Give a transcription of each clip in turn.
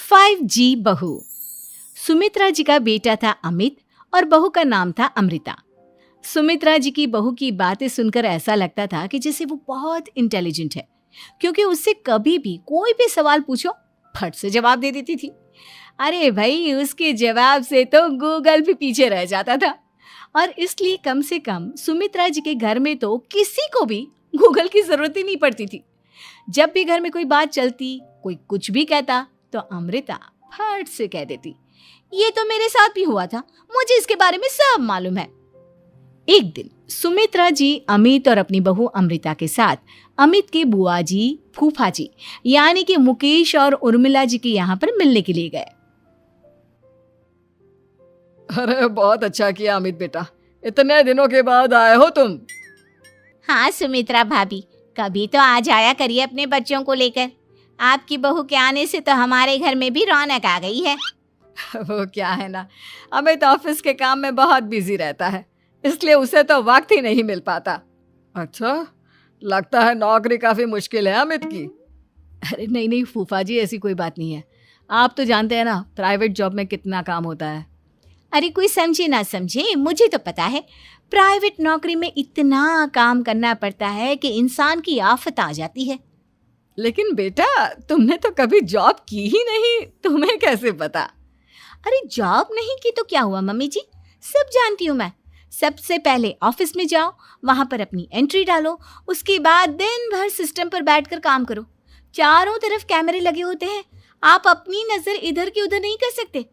5G बहू। सुमित्रा जी का बेटा था अमित और बहू का नाम था अमृता। सुमित्रा जी की बहू की बातें सुनकर ऐसा लगता था कि जैसे वो बहुत इंटेलिजेंट है, क्योंकि उससे कभी भी कोई भी सवाल पूछो फट से जवाब दे देती थी। अरे भाई, उसके जवाब से तो गूगल भी पीछे रह जाता था। और इसलिए कम से कम सुमित्रा जी के घर में तो किसी को भी गूगल की जरूरत ही नहीं पड़ती थी। जब भी घर में कोई बात चलती, कोई कुछ भी कहता, तो अमृता फट से कह देती, ये तो मेरे साथ भी हुआ था, मुझे इसके बारे में सब मालूम है। एक दिन सुमित्रा जी अमित और अपनी बहू अमृता के साथ अमित के बुआ जी, फूफा जी यानी कि मुकेश और उर्मिला जी के यहाँ पर मिलने के लिए गए। अरे बहुत अच्छा किया अमित बेटा, इतने दिनों के बाद आए हो तुम। हाँ सुमित्रा भाभी, कभी तो आ जाया करिए अपने बच्चों को लेकर। आपकी बहू के आने से तो हमारे घर में भी रौनक आ गई है। वो क्या है ना, अमित ऑफिस के काम में बहुत बिजी रहता है, इसलिए उसे तो वक्त ही नहीं मिल पाता। अच्छा, लगता है नौकरी काफी मुश्किल है अमित की। अरे नहीं नहीं फूफा जी, ऐसी कोई बात नहीं है। आप तो जानते हैं ना प्राइवेट जॉब में कितना काम होता है। अरे कोई समझे ना समझे, मुझे तो पता है प्राइवेट नौकरी में इतना काम करना पड़ता है कि इंसान की आफत आ जाती है। लेकिन बेटा, तुमने तो कभी जॉब की ही नहीं, तुम्हें कैसे पता? अरे जॉब नहीं की तो क्या हुआ मम्मी जी, सब जानती हूँ मैं। सबसे पहले ऑफिस में जाओ, वहां पर अपनी एंट्री डालो, उसके बाद दिन भर सिस्टम पर बैठकर काम करो। चारों तरफ कैमरे लगे होते हैं, आप अपनी नजर इधर की उधर नहीं कर सकते।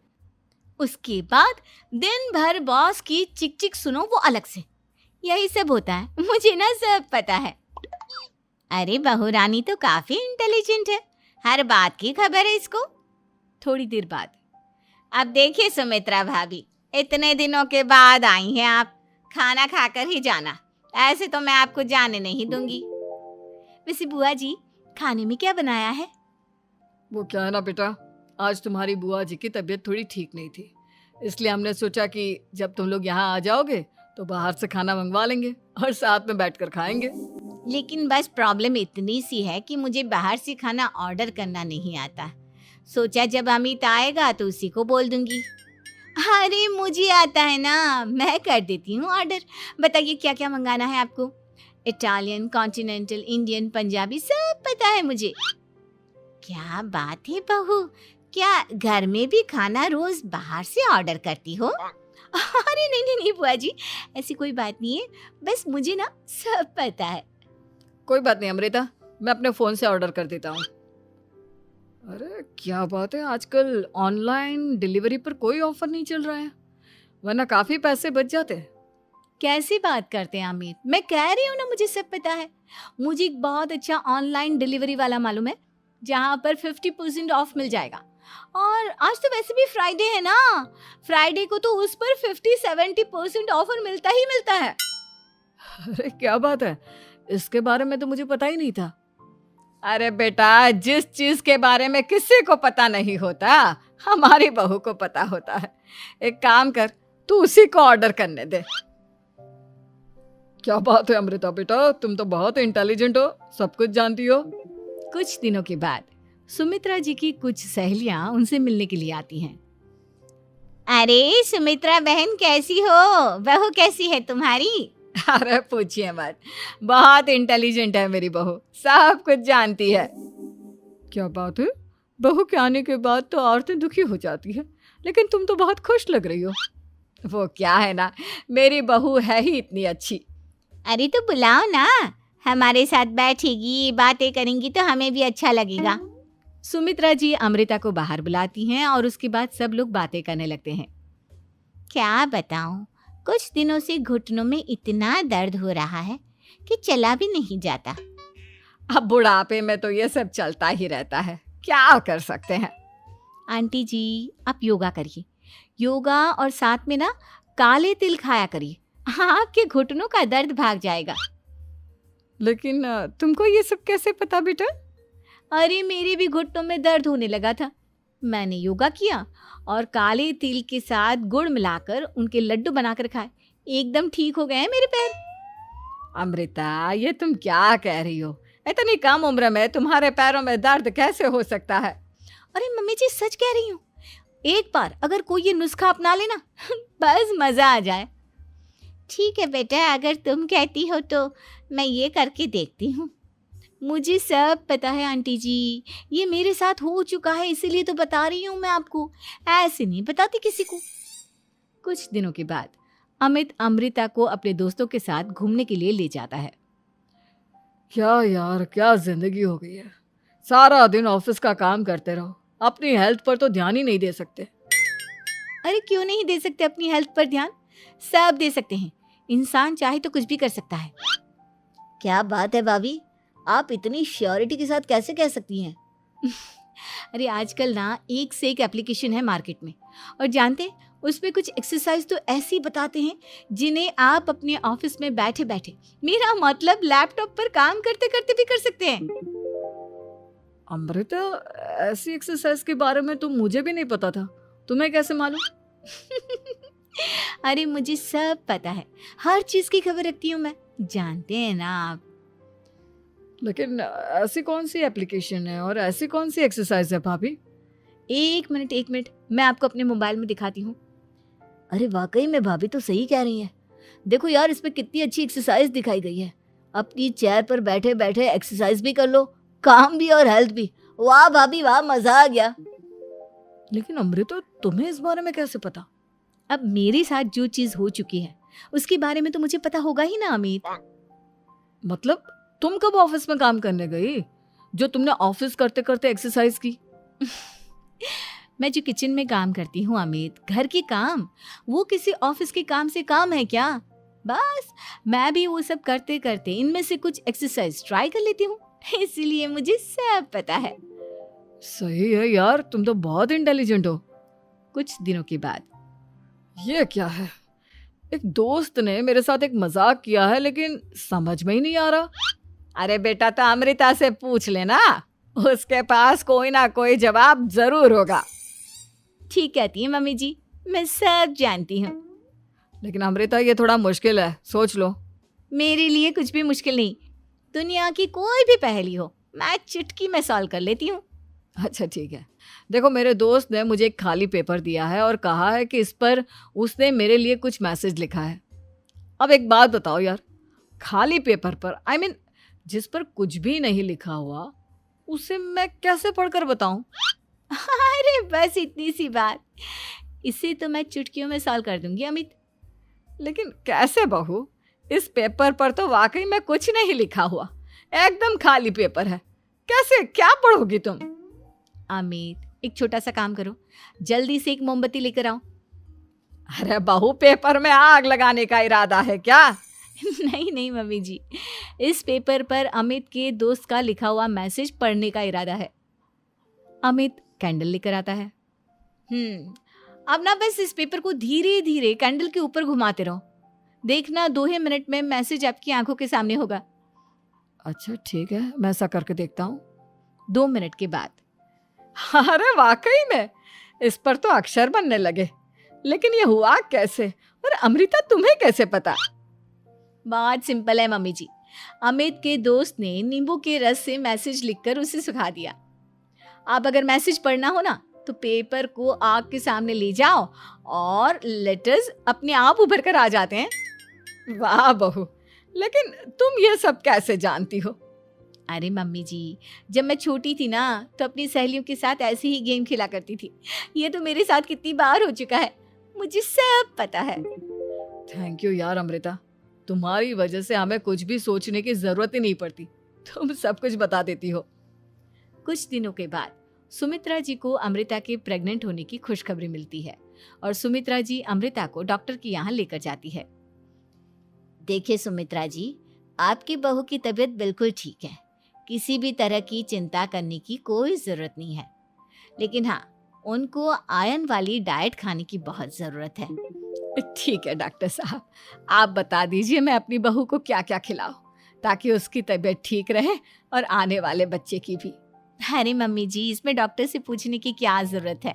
उसके बाद दिन भर बॉस की चिक चिक सुनो, वो अलग से। यही सब होता है, मुझे ना सब पता है। अरे बहू रानी तो काफी इंटेलिजेंट है, हर बात की खबर है इसको। थोड़ी देर बाद, अब देखिए सुमित्रा भाभी, इतने दिनों के बाद आई हैं आप, खाना खाकर ही जाना, ऐसे तो मैं आपको जाने नहीं दूंगी। वैसे बुआ जी, खाने में क्या बनाया है? वो क्या है ना बेटा, आज तुम्हारी बुआ जी की तबीयत थोड़ी ठीक नहीं थी, इसलिए हमने सोचा कि जब तुम लोग यहाँ आ जाओगे तो बाहर से खाना मंगवा लेंगे और साथ में बैठकर खाएंगे। लेकिन बस प्रॉब्लम इतनी सी है कि मुझे बाहर से खाना ऑर्डर करना नहीं आता। सोचा जब अमित आएगा तो उसी को बोल दूंगी। अरे मुझे आता है ना, मैं कर देती हूँ ऑर्डर। बताइए क्या क्या मंगाना है आपको? इटालियन, कॉन्टिनेंटल, इंडियन, पंजाबी, सब पता है मुझे। क्या बात है बहू, क्या घर में भी खाना रोज बाहर से ऑर्डर करती हो? अरे नहीं नहीं नहीं बुआ जी, ऐसी कोई बात नहीं है, बस मुझे ना सब पता है। कोई बात नहीं अमृता, मैं अपने फोन से ऑर्डर कर देता हूँ। अरे क्या बात है, आजकल ऑनलाइन डिलीवरी पर कोई ऑफर नहीं चल रहा है, वरना काफी पैसे बच जाते। कैसी बात करते हैं अमित, मैं कह रही हूँ ना मुझे सब पता है। मुझे एक बहुत अच्छा ऑनलाइन डिलीवरी वाला मालूम है, जहाँ पर 50% ऑफ मिल जाएगा। और आज तो वैसे भी फ्राइडे है ना, फ्राइडे को तो उस पर 50-70% ऑफर मिलता ही मिलता है। अरे क्या बात है, इसके बारे में तो मुझे पता ही नहीं था। अरे बेटा, जिस चीज के बारे में किसी को पता नहीं होता, हमारी बहू को पता होता है। एक काम कर, तू उसी को ऑर्डर करने दे। क्या बात है अमृता बेटा, तुम तो बहुत इंटेलिजेंट हो, सब कुछ जानती हो। कुछ दिनों के बाद सुमित्रा जी की कुछ सहेलियां उनसे मिलने के लिए आती हैं। अरे सुमित्रा बहन कैसी हो, बहू कैसी है तुम्हारी? अरे पूछिए मत, बहुत इंटेलिजेंट है मेरी बहू, सब कुछ जानती है। क्या बात है, बहू के आने के बाद तो औरतें दुखी हो जाती है, लेकिन तुम तो बहुत खुश लग रही हो। वो क्या है ना, मेरी बहू है ही इतनी अच्छी। अरे तो बुलाओ ना, हमारे साथ बैठेगी, बातें करेंगी तो हमें भी अच्छा लगेगा। सुमित्रा जी अमृता को बाहर बुलाती हैं और उसके बाद सब लोग बातें करने लगते हैं। क्या बताऊं, कुछ दिनों से घुटनों में इतना दर्द हो रहा है कि चला भी नहीं जाता। अब बुढ़ापे में तो ये सब चलता ही रहता है, क्या कर सकते हैं। आंटी जी, आप योगा करिए, योगा और साथ में ना काले तिल खाया करिए, आपके घुटनों का दर्द भाग जाएगा। लेकिन तुमको ये सब कैसे पता बेटा? अरे मेरे भी घुटनों में दर्द होने लगा था, मैंने योगा किया और काले तिल के साथ गुड़ मिलाकर उनके लड्डू बनाकर खाए, एकदम ठीक हो गए हैं मेरे पैर। अमृता, ये तुम क्या कह रही हो? इतनी कम उम्र में तुम्हारे पैरों में दर्द कैसे हो सकता है? अरे मम्मी जी सच कह रही हूँ, एक बार अगर कोई ये नुस्खा अपना लेना बस मज़ा आ जाए। ठीक है बेटा, अगर तुम कहती हो तो मैं ये करके देखती हूँ। मुझे सब पता है आंटी जी, ये मेरे साथ हो चुका है, इसीलिए तो बता रही हूँ मैं आपको, ऐसे नहीं बताती किसी को। कुछ दिनों के बाद अमित अमृता को अपने दोस्तों के साथ घूमने के लिए ले जाता है। क्या यार, क्या जिंदगी हो गई है। सारा दिन ऑफिस का काम करते रहो, अपनी हेल्थ पर तो ध्यान ही नहीं दे सकते। अरे क्यों नहीं दे सकते अपनी हेल्थ पर ध्यान, सब दे सकते हैं। इंसान चाहे तो कुछ भी कर सकता है। क्या बात है भाभी, आप इतनी श्योरिटी के साथ कैसे कह सकती हैं? अरे आजकल ना एक से एक एप्लीकेशन है मार्केट में, और जानते हैं उसमें कुछ एक्सरसाइज तो ऐसी बताते हैं जिन्हें आप अपने ऑफिस में बैठे बैठे, मेरा मतलब लैपटॉप पर काम करते करते भी कर सकते हैं। अमृता, ऐसी एक्सरसाइज के बारे में तो मुझे भी नहीं पता था, तुम्हें कैसे मालूम? अरे मुझे सब पता है, हर चीज की खबर रखती हूँ मैं, जानते हैं ना आप। लेकिन ऐसी कौन सी एप्लीकेशन है और ऐसी कौन सी एक्सरसाइज है भाभी? एक मिनट, मैं आपको अपने मोबाइल में दिखाती हूँ। अरे वाकई में भाभी तो सही कह रही हैं। देखो यार, इसमें कितनी अच्छी एक्सरसाइज दिखाई गई है। अपनी चेयर पर बैठे बैठे एक्सरसाइज भी कर लो, काम भी और हेल्थ भी। वाह भाभी वाह, मजा आ गया। लेकिन अमृता, तुम्हें इस बारे में कैसे पता? अब मेरे साथ जो चीज हो चुकी है उसके बारे में तो मुझे पता होगा ही ना अमित। मतलब तुम कब ऑफिस में काम करने गई जो तुमने ऑफिस करते करते एक्सरसाइज की? मैं जो किचन में काम करती हूँ अमित, घर के काम, वो किसी ऑफिस के काम से काम है क्या? बस मैं भी वो सब करते करते इनमें से कुछ एक्सरसाइज ट्राई कर लेती हूँ, इसीलिए मुझे सब पता है। सही है यार, तुम तो बहुत इंटेलिजेंट हो। कुछ दिनों के बाद ये क्या है, एक दोस्त ने मेरे साथ एक मजाक किया है लेकिन समझ में ही नहीं आ रहा। अरे बेटा, तो अमृता से पूछ लेना, उसके पास कोई ना कोई जवाब जरूर होगा। ठीक कहती है मम्मी जी, मैं सब जानती हूँ। लेकिन अमृता, ये थोड़ा मुश्किल है, सोच लो। मेरे लिए कुछ भी मुश्किल नहीं, दुनिया की कोई भी पहेली हो मैं चुटकी में सॉल्व कर लेती हूँ। अच्छा ठीक है, देखो मेरे दोस्त ने मुझे एक खाली पेपर दिया है और कहा है कि इस पर उसने मेरे लिए कुछ मैसेज लिखा है। अब एक बात बताओ यार, खाली पेपर पर, आई मीन जिस पर कुछ भी नहीं लिखा हुआ, उसे मैं कैसे पढ़कर बताऊं? अरे बस इतनी सी बात, इसे तो मैं चुटकियों में सॉल्व कर दूंगी अमित। लेकिन कैसे बहू, इस पेपर पर तो वाकई में कुछ नहीं लिखा हुआ, एकदम खाली पेपर है, कैसे, क्या पढ़ोगी तुम? अमित, एक छोटा सा काम करो, जल्दी से एक मोमबत्ती लेकर आओ। अरे बहू, पेपर में आग लगाने का इरादा है क्या? नहीं मम्मी जी, इस पेपर पर अमित के दोस्त का लिखा हुआ मैसेज पढ़ने का इरादा है। अमित कैंडल लेकर आता है। अब ना बस इस पेपर को धीरे धीरे कैंडल के ऊपर घुमाते रहो, देखना 2 ही मिनट में मैसेज आपकी आंखों के सामने होगा। अच्छा ठीक है, मैं ऐसा करके देखता हूँ। 2 मिनट के बाद, अरे वाकई में इस पर तो अक्षर बनने लगे, लेकिन ये हुआ कैसे? और अमृता, तुम्हें कैसे पता? बात सिंपल है मम्मी जी, अमित के दोस्त ने नींबू के रस से मैसेज लिखकर उसे सुखा दिया। आप अगर मैसेज पढ़ना हो ना तो पेपर को आग के सामने ले जाओ और लेटर्स अपने आप उभर कर आ जाते हैं। वाह बहू, लेकिन तुम ये सब कैसे जानती हो? अरे मम्मी जी, जब मैं छोटी थी ना तो अपनी सहेलियों के साथ ऐसे ही गेम खेला करती थी। ये तो मेरे साथ कितनी बार हो चुका है, मुझे सब पता है। थैंक यू यार अमृता, तुम्हारी वजह से हमें कुछ भी सोचने की जरूरत ही नहीं पड़ती, तुम सब कुछ बता देती हो। कुछ दिनों के बाद सुमित्रा जी को अमृता के प्रेग्नेंट होने की खुशखबरी मिलती है और सुमित्रा जी अमृता को डॉक्टर के यहाँ लेकर जाती है। देखिए सुमित्रा जी, आपकी बहू की तबीयत बिल्कुल ठीक है, किसी भी तरह की चिंता करने की कोई ज़रूरत नहीं है, लेकिन हाँ, उनको आयरन वाली डाइट खाने की बहुत ज़रूरत है। ठीक है डॉक्टर साहब, आप बता दीजिए मैं अपनी बहू को क्या क्या खिलाऊं ताकि उसकी तबीयत ठीक रहे और आने वाले बच्चे की भी। अरे मम्मी जी, इसमें डॉक्टर से पूछने की क्या ज़रूरत है,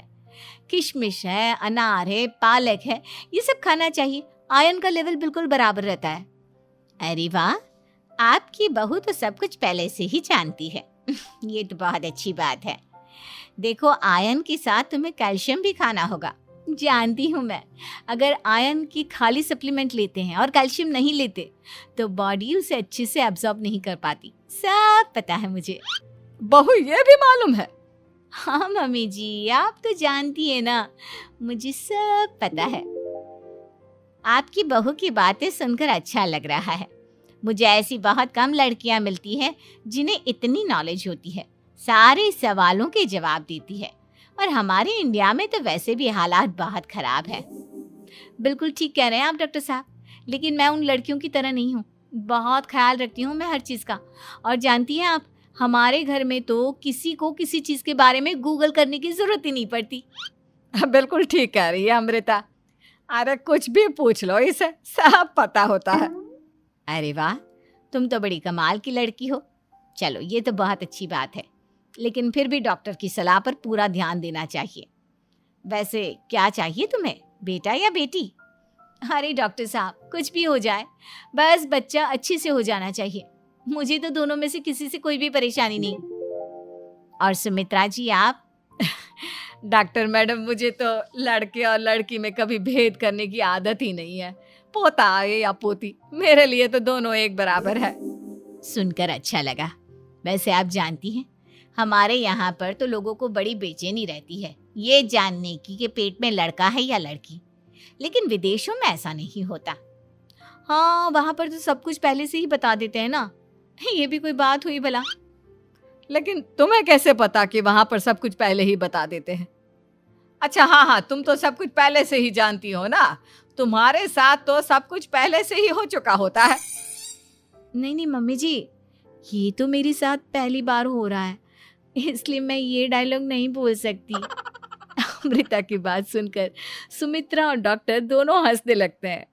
किशमिश है, अनार है, पालक है, ये सब खाना चाहिए, आयरन का लेवल बिल्कुल बराबर रहता है। अरे वाह, आपकी बहू तो सब कुछ पहले से ही जानती है। ये तो बहुत अच्छी बात है। देखो, आयरन के साथ तुम्हें कैल्शियम भी खाना होगा। जानती हूँ मैं, अगर आयरन की खाली सप्लीमेंट लेते हैं और कैल्शियम नहीं लेते तो बॉडी उसे अच्छे से एब्जॉर्ब नहीं कर पाती। सब पता है मुझे। बहू ये भी मालूम है? हाँ मम्मी जी, आप तो जानती है ना, मुझे सब पता है। आपकी बहू की बातें सुनकर अच्छा लग रहा है। मुझे ऐसी बहुत कम लड़कियां मिलती हैं जिन्हें इतनी नॉलेज होती है, सारे सवालों के जवाब देती है। और हमारे इंडिया में तो वैसे भी हालात बहुत खराब है। बिल्कुल ठीक कह रहे हैं आप डॉक्टर साहब, लेकिन मैं उन लड़कियों की तरह नहीं हूँ। बहुत ख्याल रखती हूँ मैं हर चीज़ का। और जानती हैं आप, हमारे घर में तो किसी को किसी चीज़ के बारे में गूगल करने की ज़रूरत ही नहीं पड़ती। बिल्कुल ठीक कह रही है अमृता। अरे कुछ भी पूछ लो इसे, सब पता होता है। अरे वाह, तुम तो बड़ी कमाल की लड़की हो। चलो, ये तो बहुत अच्छी बात है, लेकिन फिर भी डॉक्टर की सलाह पर पूरा ध्यान देना चाहिए। वैसे क्या चाहिए तुम्हें, बेटा या बेटी? अरे डॉक्टर साहब, कुछ भी हो जाए, बस बच्चा अच्छे से हो जाना चाहिए। मुझे तो दोनों में से किसी से कोई भी परेशानी नहीं। और सुमित्रा जी, आप? डॉक्टर मैडम, मुझे तो लड़के और लड़की में कभी भेद करने की आदत ही नहीं है। पोता आए या पोती, मेरे लिए तो दोनों एक बराबर है। सुनकर अच्छा लगा। वैसे आप जानती हैं, हमारे यहाँ पर तो लोगों को बड़ी बेचैनी रहती है ये जानने की कि पेट में लड़का है या लड़की, लेकिन विदेशों में ऐसा नहीं होता। हाँ, वहाँ पर तो सब कुछ पहले से ही बता देते हैं ना। ये भी कोई बात हुई भला? लेकिन तुम्हें कैसे पता कि वहां पर सब कुछ पहले ही बता देते हैं? अच्छा हाँ, तुम तो सब कुछ पहले से ही जानती हो ना। तुम्हारे साथ तो सब कुछ पहले से ही हो चुका होता है। नहीं मम्मी जी, ये तो मेरे साथ पहली बार हो रहा है, इसलिए मैं ये डायलॉग नहीं बोल सकती। अमृता की बात सुनकर सुमित्रा और डॉक्टर दोनों हंसने लगते हैं।